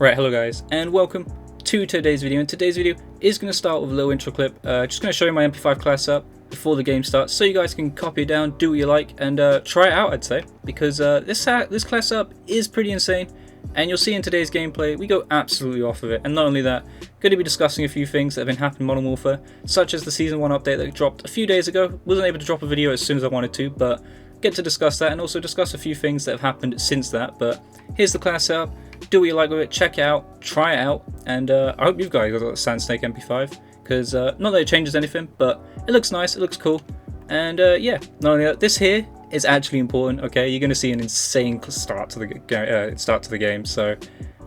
Right, hello guys, and welcome to today's video. And today's video is going to start with a little intro clip. Just going to show you my MP5 class up before the game starts, so you guys can copy it down, do what you like, and try it out, I'd say, because this class up is pretty insane. And you'll see in today's gameplay, we go absolutely off of it. And not only that, going to be discussing a few things that have been happening in Modern Warfare, such as the Season 1 update that dropped a few days ago. Wasn't able to drop a video as soon as I wanted to, but get to discuss that, and also discuss a few things that have happened since that. But here's the class setup. Do what you like with it, check it out, try it out, and I hope you guys got the Sand Snake MP5, because not that it changes anything, but it looks nice, it looks cool, and yeah, not only that, this here is actually important. Okay, you're going to see an insane start to the game, so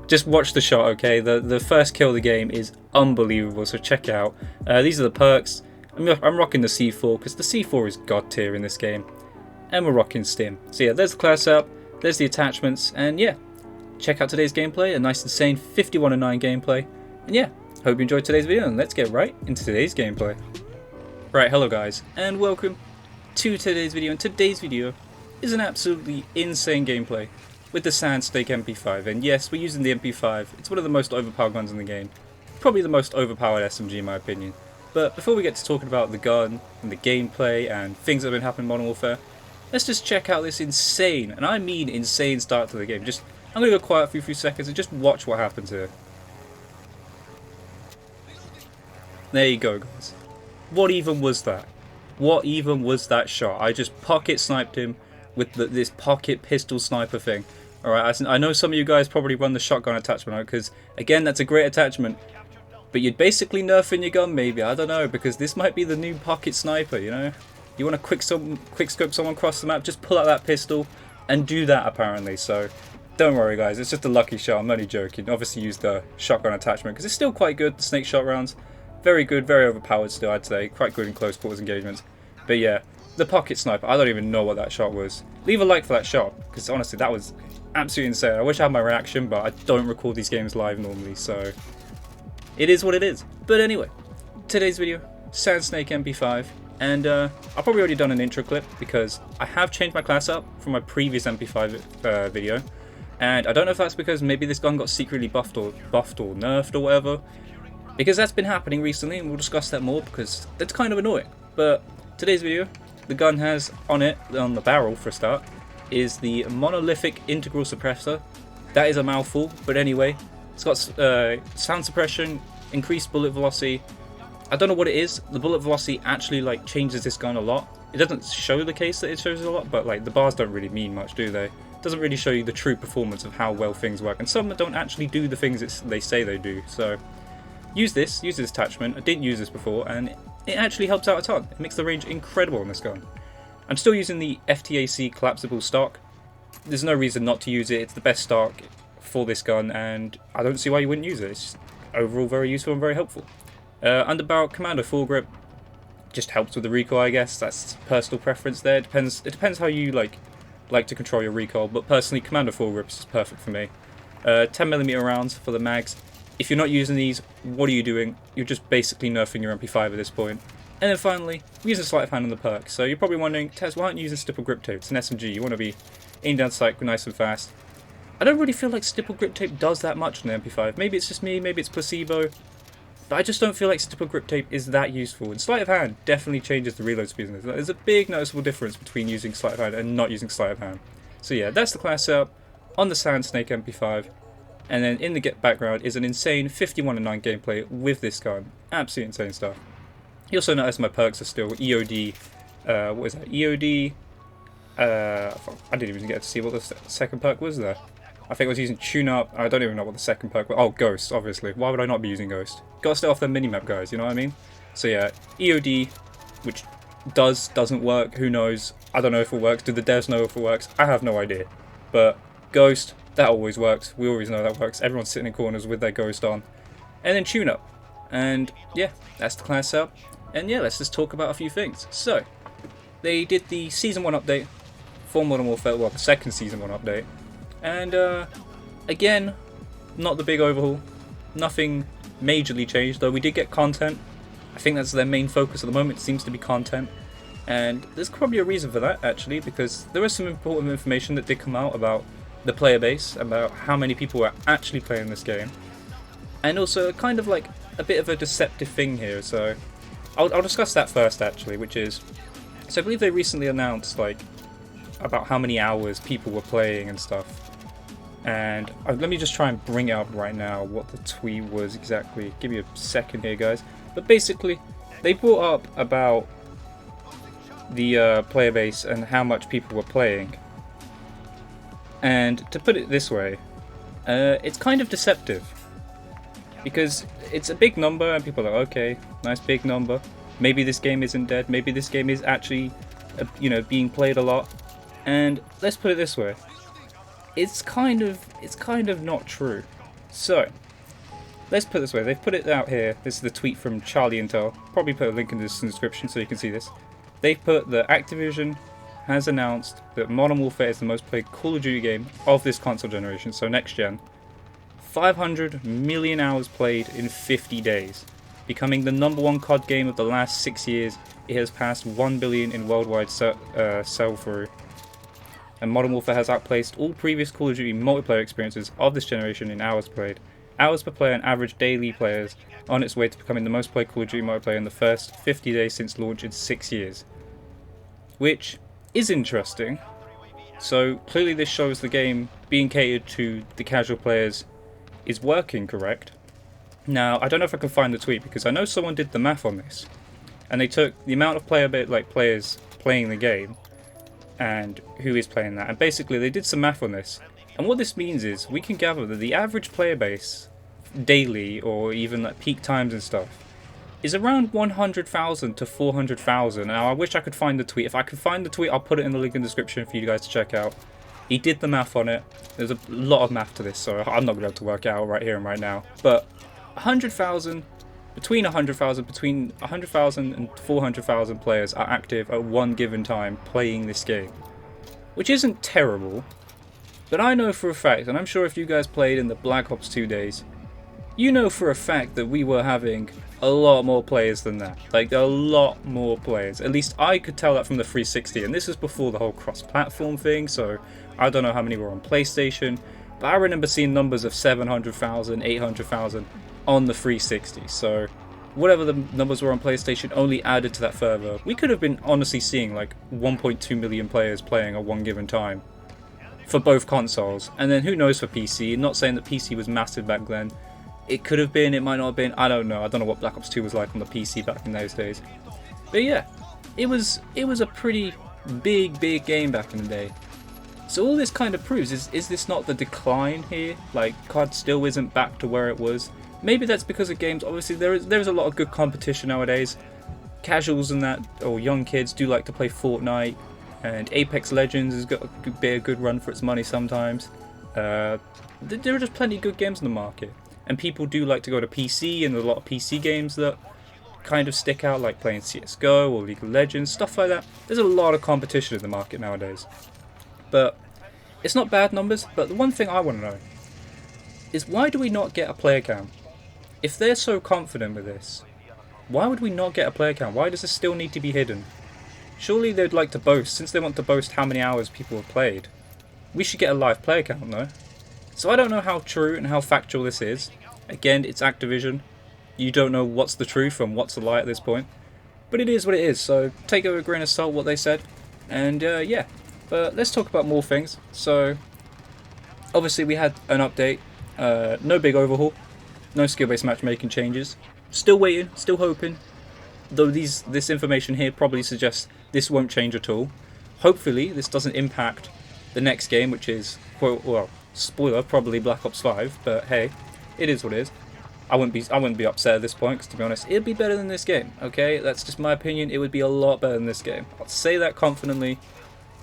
just watch the shot. Okay, the first kill of the game is unbelievable, so check it out. These are the perks. I'm rocking the C4 because the C4 is god tier in this game, and we're rocking Stim. So yeah, there's the class setup, there's the attachments, and yeah. Check out today's gameplay, a nice insane 51-9 gameplay, and yeah, hope you enjoyed today's video, and let's get right into today's gameplay. Right, hello guys, and welcome to today's video, and today's video is an absolutely insane gameplay with the Sand Snake MP5, and yes, we're using the MP5, it's one of the most overpowered guns in the game, probably the most overpowered SMG in my opinion. But before we get to talking about the gun, and the gameplay, and things that have been happening in Modern Warfare, let's just check out this insane, and I mean insane start to the game. I'm going to go quiet for a few seconds and just watch what happens here. There you go, guys. What even was that? What even was that shot? I just pocket sniped him with this pocket pistol sniper thing. Alright, I know some of you guys probably run the shotgun attachment, because again, that's a great attachment. But you're basically nerfing your gun, maybe. I don't know, because this might be the new pocket sniper, you know? You want to quick scope someone across the map, just pull out that pistol and do that, apparently. So don't worry guys, it's just a lucky shot, I'm only joking. Obviously use the shotgun attachment because it's still quite good, the snake shot rounds. Very good, very overpowered still, I'd say. Quite good in close quarters engagements. But yeah, the pocket sniper, I don't even know what that shot was. Leave a like for that shot, because honestly that was absolutely insane. I wish I had my reaction, but I don't record these games live normally, so it is what it is. But anyway, today's video, Sand Snake MP5. And I've probably already done an intro clip, because I have changed my class up from my previous MP5 video. And I don't know if that's because maybe this gun got secretly buffed or nerfed or whatever, because that's been happening recently, and we'll discuss that more because that's kind of annoying. But today's video, the gun has on it, on the barrel for a start, is the monolithic integral suppressor. That is a mouthful, but anyway, it's got sound suppression, increased bullet velocity. I don't know what it is. The bullet velocity actually like changes this gun a lot. It doesn't show the case that it shows it a lot, but like the bars don't really mean much, do they? Doesn't really show you the true performance of how well things work, and some don't actually do the things they say they do. So use this attachment. I didn't use this before, and it actually helps out a ton. It makes the range incredible on this gun. I'm still using the FTAC collapsible stock. There's no reason not to use it. It's the best stock for this gun, and I don't see why you wouldn't use it. It's just overall very useful and very helpful. Underbarrel commando foregrip just helps with the recoil, I guess. That's personal preference there. It depends how you like to control your recoil, but personally commando foregrip is perfect for me. 10mm rounds for the mags. If you're not using these, what are you doing? You're just basically nerfing your MP5 at this point. And then finally, we're using sleight of hand on the perk. So you're probably wondering, Tez, why aren't you using stipple grip tape? It's an SMG, you want to be aiming down sight nice and fast. I don't really feel like stipple grip tape does that much on the MP5. Maybe it's just me, maybe it's placebo, but I just don't feel like stipple grip tape is that useful. And sleight of hand definitely changes the reload speed. There's a big noticeable difference between using sleight of hand and not using sleight of hand. So yeah, that's the class setup on the Sand Snake MP5. And then in the background is an insane 51-9 gameplay with this gun. Absolutely insane stuff. You also notice my perks are still EOD. What is that? EOD. I didn't even get to see what the second perk was there. I think I was using Tune Up. I don't even know what the second perk was. Oh, Ghost, obviously. Why would I not be using Ghost? Gotta stay off the minimap, guys, you know what I mean? So yeah, EOD, which doesn't work, who knows? I don't know if it works. Do the devs know if it works? I have no idea. But Ghost, that always works. We always know that works. Everyone's sitting in corners with their Ghost on. And then Tune Up. And yeah, that's the class setup. And yeah, let's just talk about a few things. So, they did the Season 1 update for Modern Warfare, well, the second Season 1 update. And again, not the big overhaul. Nothing majorly changed, though we did get content. I think that's their main focus at the moment, seems to be content. And there's probably a reason for that, actually, because there is some important information that did come out about the player base, about how many people are actually playing this game, and also kind of like a bit of a deceptive thing here. So I'll discuss that first actually, which is, so I believe they recently announced like about how many hours people were playing and stuff. And let me just try and bring it up right now what the tweet was exactly. Give me a second here, guys. But basically, they brought up about the player base and how much people were playing. And to put it this way, it's kind of deceptive. Because it's a big number and people are like, okay, nice big number. Maybe this game isn't dead. Maybe this game is actually, being played a lot. And let's put it this way. It's kind of not true. So, let's put it this way. They've put it out here. This is the tweet from Charlie Intel. Probably put a link in the description so you can see this. They've put that Activision has announced that Modern Warfare is the most played Call of Duty game of this console generation, so next gen. 500 million hours played in 50 days. Becoming the #1 COD game of the last 6 years, it has passed 1 billion in worldwide sell-through. And Modern Warfare has outplaced all previous Call of Duty multiplayer experiences of this generation in hours played. Hours per player and average daily players, on its way to becoming the most played Call of Duty multiplayer in the first 50 days since launch in 6 years. Which is interesting. So clearly this shows the game being catered to the casual players is working, correct? Now, I don't know if I can find the tweet because I know someone did the math on this. And they took the amount of players playing the game and who is playing that, and basically they did some math on this, and what this means is we can gather that the average player base daily or even like peak times and stuff is around 100,000 to 400,000. Now I wish I could find the tweet. If I could find the tweet, I'll put it in the link in the description for you guys to check out. He did the math on it. There's a lot of math to this, so I'm not going to be able to work it out right here and right now, but 100,000 between 100,000 and 400,000 players are active at one given time playing this game. Which isn't terrible, but I know for a fact, and I'm sure if you guys played in the Black Ops 2 days, you know for a fact that we were having a lot more players than that. Like, a lot more players. At least I could tell that from the 360, and this was before the whole cross-platform thing, so I don't know how many were on PlayStation, but I remember seeing numbers of 700,000, 800,000 on the 360, so whatever the numbers were on PlayStation only added to that further. We could have been honestly seeing like 1.2 million players playing at one given time for both consoles, and then who knows for PC. Not saying that PC was massive back then. It could have been, it might not have been, I don't know. I don't know what Black Ops 2 was like on the PC back in those days. But yeah, it was a pretty big game back in the day. So all this kind of proves, is this not the decline here? Like, COD still isn't back to where it was. Maybe that's because of games. Obviously, there's a lot of good competition nowadays. Casuals and that, or young kids, do like to play Fortnite, and Apex Legends has got a good run for its money sometimes. There are just plenty of good games in the market, and people do like to go to PC, and there's a lot of PC games that kind of stick out, like playing CS:GO or League of Legends, stuff like that. There's a lot of competition in the market nowadays. But it's not bad numbers, but the one thing I want to know is, why do we not get a player count? If they're so confident with this, why would we not get a player count? Why does this still need to be hidden? Surely they'd like to boast, since they want to boast how many hours people have played. We should get a live player count though. So I don't know how true and how factual this is. Again, it's Activision. You don't know what's the truth and what's the lie at this point. But it is what it is, so take it with a grain of salt what they said. And yeah, but let's talk about more things. So, obviously we had an update. No big overhaul. No skill-based matchmaking changes. Still waiting, still hoping. Though this information here probably suggests this won't change at all. Hopefully this doesn't impact the next game, which is, well, spoiler, probably Black Ops 5. But hey, it is what it is. I wouldn't be upset at this point, because to be honest, it'd be better than this game. Okay, that's just my opinion. It would be a lot better than this game. I'll say that confidently,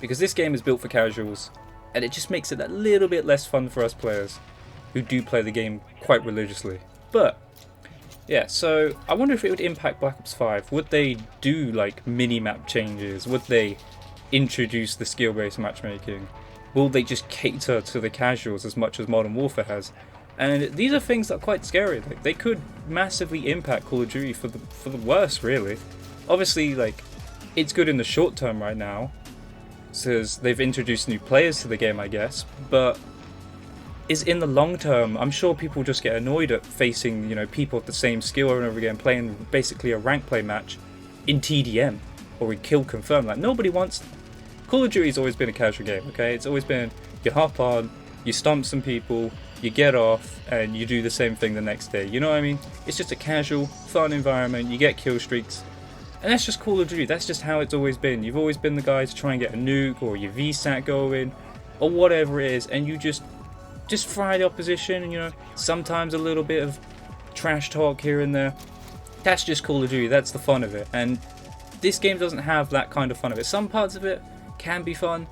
because this game is built for casuals, and it just makes it that little bit less fun for us players who do play the game quite religiously. But yeah, so I wonder if it would impact Black Ops 5. Would they do like mini-map changes? Would they introduce the skill-based matchmaking? Will they just cater to the casuals as much as Modern Warfare has? And these are things that are quite scary. Like, they could massively impact Call of Duty for the worse, really. Obviously, like, it's good in the short term right now, since they've introduced new players to the game, I guess. But is in the long term, I'm sure people just get annoyed at facing, you know, people with the same skill over and over again, playing basically a rank play match in TDM or in kill confirm. Like, nobody wants. Call of Duty's always been a casual game, okay? It's always been you hop on, you stomp some people, you get off, and you do the same thing the next day. You know what I mean? It's just a casual, fun environment. You get kill streaks, and that's just Call of Duty. That's just how it's always been. You've always been the guy to try and get a nuke or your VSAT going, or whatever it is, and you just fry the opposition. And, you know, sometimes a little bit of trash talk here and there. That's just Call of Duty. That's the fun of it. And this game doesn't have that kind of fun of it. Some parts of it can be fun,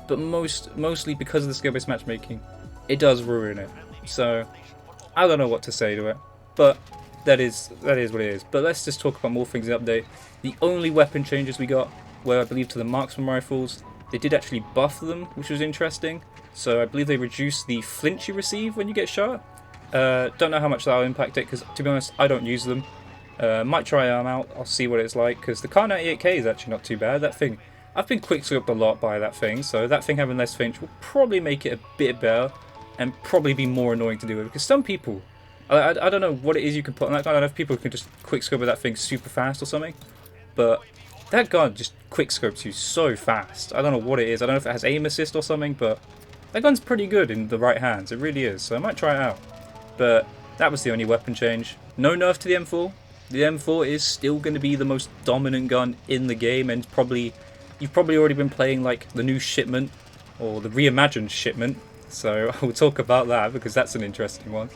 but mostly because of the skill-based matchmaking, it does ruin it. So I don't know what to say to it, but that is what it is. But let's just talk about more things in the update. The only weapon changes we got were, I believe, to the marksman rifles. They did actually buff them, which was interesting. So I believe they reduced the flinch you receive when you get shot. Don't know how much that'll impact it, because to be honest, I don't use them. Might try them out. I'll see what it's like, because the Kar 98K is actually not too bad. That thing, I've been quick scoped a lot by that thing, so that thing having less flinch will probably make it a bit better and probably be more annoying to deal with, because some people, I don't know what it is you can put on that gun. I don't know if people can just quick scope with that thing super fast or something, but that gun just quick scopes you so fast. I don't know what it is. I don't know if it has aim assist or something, but that gun's pretty good in the right hands. It really is, so I might try it out. But that was the only weapon change. No nerf to the M4. The M4 is still going to be the most dominant gun in the game, and you've probably already been playing like the new shipment or the reimagined shipment. So we'll talk about that because that's an interesting one.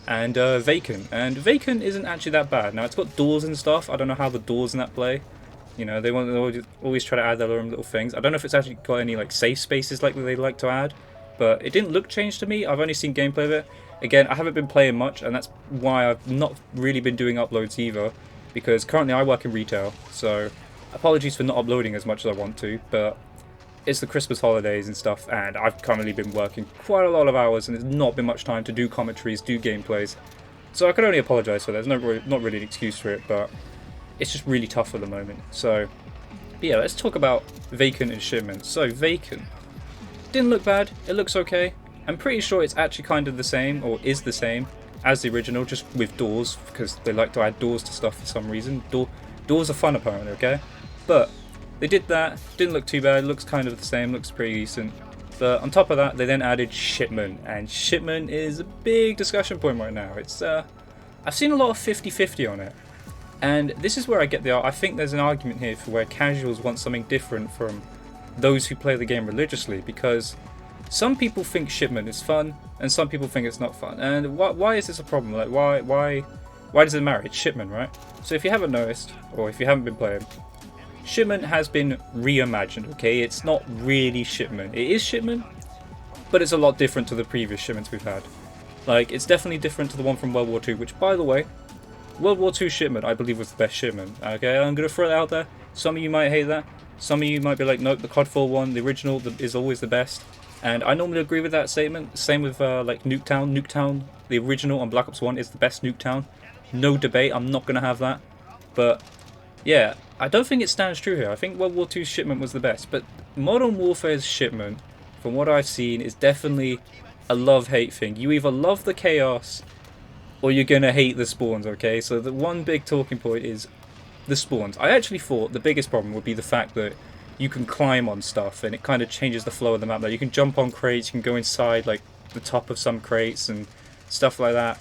And Vacant. And Vacant isn't actually that bad. Now, it's got doors and stuff. I don't know how the doors in that play. You know, they always try to add their own little things. I don't know if it's actually got any like safe spaces like they like to add, but it didn't look changed to me. I've only seen gameplay of it. Again, I haven't been playing much, and that's why I've not really been doing uploads either, because currently I work in retail, so apologies for not uploading as much as I want to, but it's the Christmas holidays and stuff, and I've currently been working quite a lot of hours, and there's not been much time to do commentaries, do gameplays, so I can only apologise for that. There's not really an excuse for it, but it's just really tough at the moment. So, yeah, let's talk about Vacant and Shipment. So, Vacant didn't look bad, it looks okay. I'm pretty sure it's actually kind of the same, or is the same, as the original, just with doors, because they like to add doors to stuff for some reason. Doors are fun apparently, okay? But they did that, didn't look too bad, looks kind of the same, looks pretty decent. But on top of that, they then added Shipment, and Shipment is a big discussion point right now. It's I've seen a lot of 50-50 on it, and this is where I get I think there's an argument here for where casuals want something different from those who play the game religiously, because some people think Shipment is fun, and some people think it's not fun. And why is this a problem? Like, why does it matter? It's Shipment, right? So if you haven't noticed, or if you haven't been playing, Shipment has been reimagined, okay? It's not really Shipment. It is Shipment, but it's a lot different to the previous Shipments we've had. Like, it's definitely different to the one from World War II, which, by the way, World War II Shipment, I believe, was the best Shipment. Okay, I'm going to throw it out there. Some of you might hate that. Some of you might be like, nope, the COD 4 one, the original, is always the best. And I normally agree with that statement. Same with like Nuketown. Nuketown, the original on Black Ops 1 is the best Nuketown. No debate, I'm not going to have that. But yeah, I don't think it stands true here. I think World War II's Shipment was the best. But Modern Warfare's Shipment, from what I've seen, is definitely a love-hate thing. You either love the chaos or you're going to hate the spawns, okay? So the one big talking point is the spawns. I actually thought the biggest problem would be the fact that you can climb on stuff, and it kind of changes the flow of the map. Like, you can jump on crates, you can go inside like the top of some crates and stuff like that.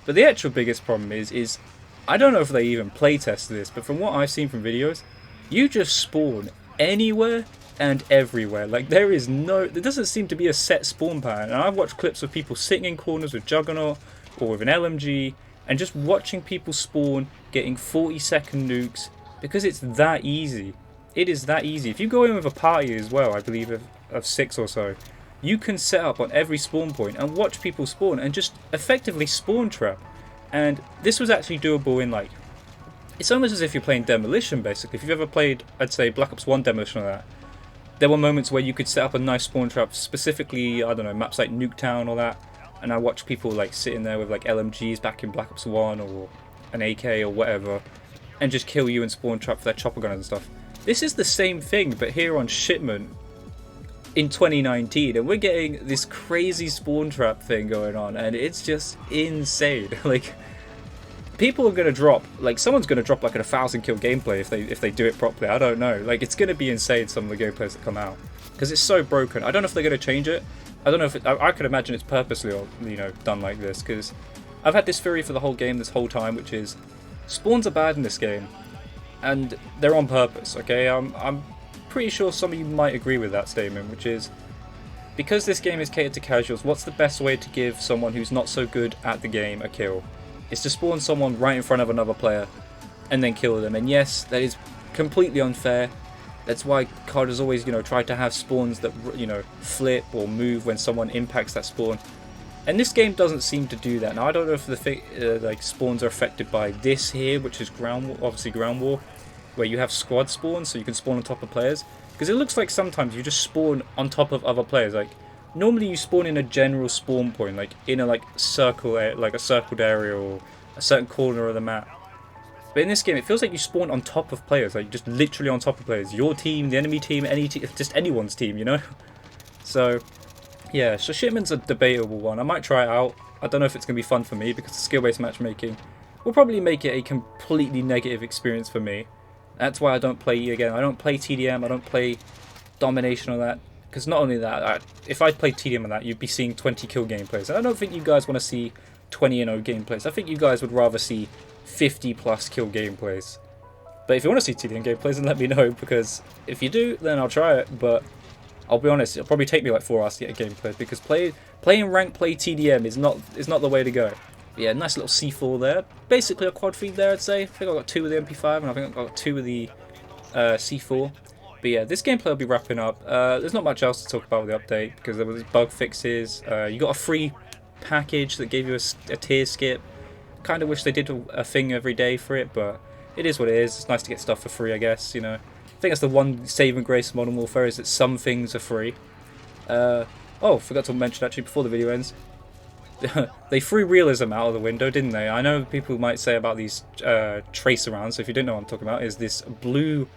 But the actual biggest problem is I don't know if they even play tested this, but from what I've seen from videos, you just spawn anywhere and everywhere. Like, there doesn't seem to be a set spawn pattern. And I've watched clips of people sitting in corners with Juggernaut or with an LMG and just watching people spawn, getting 40-second nukes, because it's that easy. It is that easy. If you go in with a party as well, I believe of 6 or so, you can set up on every spawn point and watch people spawn and just effectively spawn trap. And this was actually doable in, like, it's almost as if you're playing Demolition, basically. If you've ever played, I'd say, Black Ops 1 Demolition or that, there were moments where you could set up a nice spawn trap, specifically, I don't know, maps like Nuketown or that, and I watch people like sitting there with like LMGs back in Black Ops 1 or an AK or whatever, and just kill you and spawn trap for their chopper guns and stuff. This is the same thing, but here on Shipment, in 2019, and we're getting this crazy spawn trap thing going on, and it's just insane. Like, people are gonna drop, like, someone's gonna drop like a 1,000 kill gameplay if they do it properly. I don't know. Like, it's gonna be insane, some of the gameplays that come out, because it's so broken. I don't know if they're gonna change it. I don't know if I could imagine it's purposely, you know, done like this, because I've had this theory for the whole game this whole time, which is spawns are bad in this game, and they're on purpose. Okay, I'm pretty sure some of you might agree with that statement, which is because this game is catered to casuals, what's the best way to give someone who's not so good at the game a kill? It's to spawn someone right in front of another player and then kill them. And yes, that is completely unfair. That's why COD has always, you know, tried to have spawns that, you know, flip or move when someone impacts that spawn. And this game doesn't seem to do that. Now, I don't know if the like spawns are affected by this here, which is obviously ground war, where you have squad spawns, so you can spawn on top of players. Because it looks like sometimes you just spawn on top of other players. Like, normally you spawn in a general spawn point, like in a circle, like a circled area or a certain corner of the map. But in this game, it feels like you spawn on top of players, like just literally on top of players. Your team, the enemy team, any team, just anyone's team, you know. So yeah, so Shipman's a debatable one. I might try it out. I don't know if it's gonna be fun for me because the skill-based matchmaking will probably make it a completely negative experience for me. That's why I don't play, again, I don't play TDM, I don't play domination or that. Because not only that, if I played TDM on that, you'd be seeing 20 kill gameplays. And I don't think you guys want to see 20-0 gameplays. I think you guys would rather see 50 plus kill gameplays. But if you want to see TDM gameplays, then let me know, because if you do, then I'll try it. But I'll be honest, it'll probably take me like 4 hours to get a gameplay, because playing rank play TDM is not the way to go. But yeah, nice little C4 there. Basically a quad feed there, I'd say. I think I got 2 with the MP5, and I think I got 2 with the C4. But yeah, this gameplay will be wrapping up. There's not much else to talk about with the update, because there was bug fixes. You got a free package that gave you a tier skip. Kind of wish they did a thing every day for it, but it is what it is. It's nice to get stuff for free, I guess, you know. I think that's the one saving grace of Modern Warfare, is that some things are free. Oh, forgot to mention actually before the video ends. They threw realism out of the window, didn't they? I know people might say about these trace arounds, so if you don't know what I'm talking about, is this blue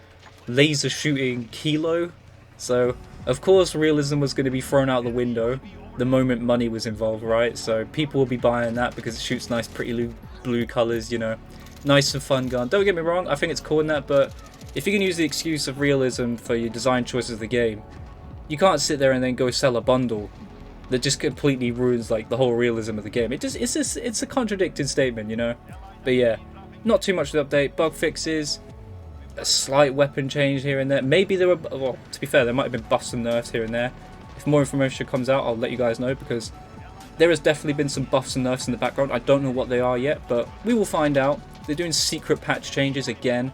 laser shooting kilo. So, of course, realism was going to be thrown out the window the moment money was involved, right? So people will be buying that because it shoots nice, pretty blue colours, you know. Nice and fun gun. Don't get me wrong, I think it's cool in that, but if you can use the excuse of realism for your design choices of the game, you can't sit there and then go sell a bundle that just completely ruins like the whole realism of the game. It's a contradicting statement, you know. But yeah, not too much of the update. Bug fixes, a slight weapon change here and there. Maybe there were, well, to be fair, there might have been buffs and nerfs here and there. If more information comes out, I'll let you guys know, because there has definitely been some buffs and nerfs in the background. I don't know what they are yet, but we will find out. They're doing secret patch changes again.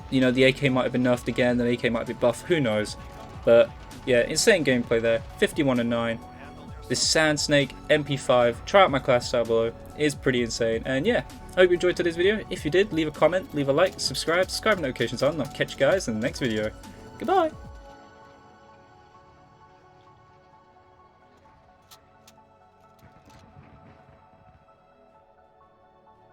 You know, the AK might have been nerfed again, the AK might be buffed, who knows. But yeah, insane gameplay there. 51-9. This Sand Snake MP5, try out my class down below, it is pretty insane. And yeah, I hope you enjoyed today's video. If you did, leave a comment, leave a like, subscribe, notifications on, and I'll catch you guys in the next video. Goodbye!